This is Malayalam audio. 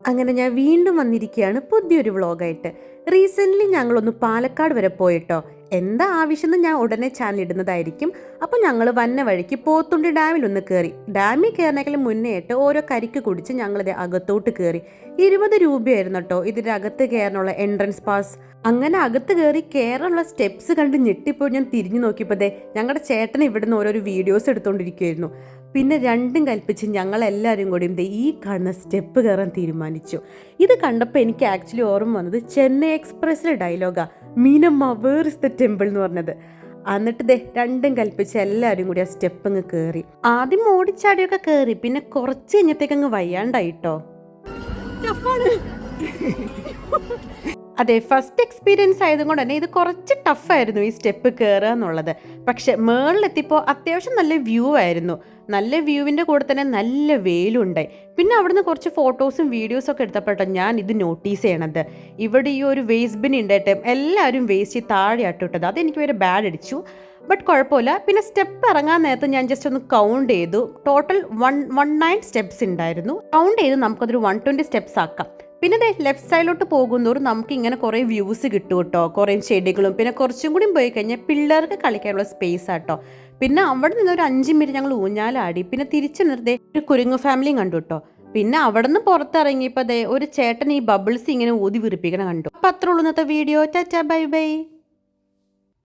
അങ്ങനെ ഞാൻ വീണ്ടും വന്നിരിക്കുകയാണ് പുതിയൊരു വ്ളോഗായിട്ട്. റീസെൻ്റ്ലി ഞങ്ങളൊന്ന് പാലക്കാട് വരെ പോയിട്ടോ. എന്താ ആവശ്യമെന്ന് ഞാൻ ഉടനെ ചാനൽ ഇടുന്നതായിരിക്കും. അപ്പോൾ ഞങ്ങൾ വന്ന വഴിക്ക് പോത്തുണ്ടി ഡാമിലൊന്ന് കയറി. ഡാമിൽ കയറിനേക്കാളും മുന്നേ ആയിട്ട് ഓരോ കരിക്ക് കുടിച്ച് ഞങ്ങളിത് അകത്തോട്ട് കയറി. 20 രൂപയായിരുന്നു കേട്ടോ ഇതിൻ്റെ അകത്ത് കയറാനുള്ള എൻട്രൻസ് പാസ്. അങ്ങനെ അകത്ത് കയറി കയറാനുള്ള സ്റ്റെപ്സ് കണ്ട് ഞെട്ടിപ്പോയി ഞാൻ തിരിഞ്ഞു നോക്കിയപ്പോഴേ ഞങ്ങളുടെ ചേട്ടൻ ഇവിടുന്ന് ഓരോരോ വീഡിയോസ് എടുത്തുകൊണ്ടിരിക്കുകയായിരുന്നു. പിന്നെ രണ്ടും കൽപ്പിച്ച് ഞങ്ങളെല്ലാവരും കൂടിയും ഈ കാണുന്ന സ്റ്റെപ്പ് കയറാൻ തീരുമാനിച്ചു. ഇത് കണ്ടപ്പോൾ എനിക്ക് ആക്ച്വലി ഓർമ്മ വന്നത് ചെന്നൈ എക്സ്പ്രസ്സിലെ ഡയലോഗാ, Meenamma where is the temple എന്ന് പറഞ്ഞത്. എന്നിട്ട് രണ്ടും കൽപ്പിച്ച് എല്ലാവരും കൂടി ആ സ്റ്റെപ്പ് അങ്ങ് കയറി. ആദ്യം ഓടിച്ചാടിയൊക്കെ കയറി, പിന്നെ കുറച്ച് കഴിഞ്ഞത്തേക്ക് അങ്ങ് വയ്യാണ്ടായിട്ടോ. അതെ, ഫസ്റ്റ് എക്സ്പീരിയൻസ് ആയതുകൊണ്ട് തന്നെ ഇത് കുറച്ച് ടഫായിരുന്നു ഈ സ്റ്റെപ്പ് കയറുക എന്നുള്ളത്. പക്ഷെ മേളിലെത്തിയപ്പോൾ അത്യാവശ്യം നല്ല വ്യൂ ആയിരുന്നു. നല്ല വ്യൂവിൻ്റെ കൂടെ തന്നെ നല്ല വെയിലുണ്ടായി. പിന്നെ അവിടുന്ന് കുറച്ച് ഫോട്ടോസും വീഡിയോസും ഒക്കെ എടുത്തപ്പോഴാണ് ഞാൻ ഇത് നോട്ടീസ് ചെയ്യണത്. ഇവിടെ ഈ ഒരു വേസ്റ്റ് ബിൻ ഉണ്ടായിട്ട് എല്ലാവരും വേസ്റ്റ് താഴെ ഇട്ടത്. അതെനിക്ക് വരെ ബാഡ് അടിച്ചു. ബട്ട് കുഴപ്പമില്ല. പിന്നെ സ്റ്റെപ്പ് ഇറങ്ങാൻ നേരത്ത് ഞാൻ ജസ്റ്റ് ഒന്ന് കൗണ്ട് ചെയ്തു. ടോട്ടൽ 119 സ്റ്റെപ്സ് ഉണ്ടായിരുന്നു. കൗണ്ട് ചെയ്ത് നമുക്കതൊരു 120 സ്റ്റെപ്സ് ആക്കാം. പിന്നെ ലെഫ്റ്റ് സൈഡിലോട്ട് പോകുന്നതോറും നമുക്ക് ഇങ്ങനെ കുറേ വ്യൂസ് കിട്ടും കേട്ടോ. കുറേ ചെടികളും പിന്നെ കുറച്ചും കൂടി പോയി കഴിഞ്ഞാൽ പിള്ളേർക്ക് കളിക്കാനുള്ള സ്പേസ് ആട്ടോ. പിന്നെ അവിടെ നിന്ന് ഒരു 5 മിനിറ്റ് ഞങ്ങൾ ഊഞ്ഞാലാടി. പിന്നെ തിരിച്ചു നിർത്തി ഒരു കുരങ്ങു ഫാമിലിയും കണ്ടു കേട്ടോ. പിന്നെ അവിടെ നിന്ന് പുറത്തിറങ്ങിയപ്പോൾ ഒരു ചേട്ടൻ ഈ ബബിൾസ് ഇങ്ങനെ ഊതി വിറിപ്പിക്കണം കണ്ടു. അപ്പോൾ അത്രേ ഉള്ളൂ ഇന്നത്തെ വീഡിയോ. Tata bye bye.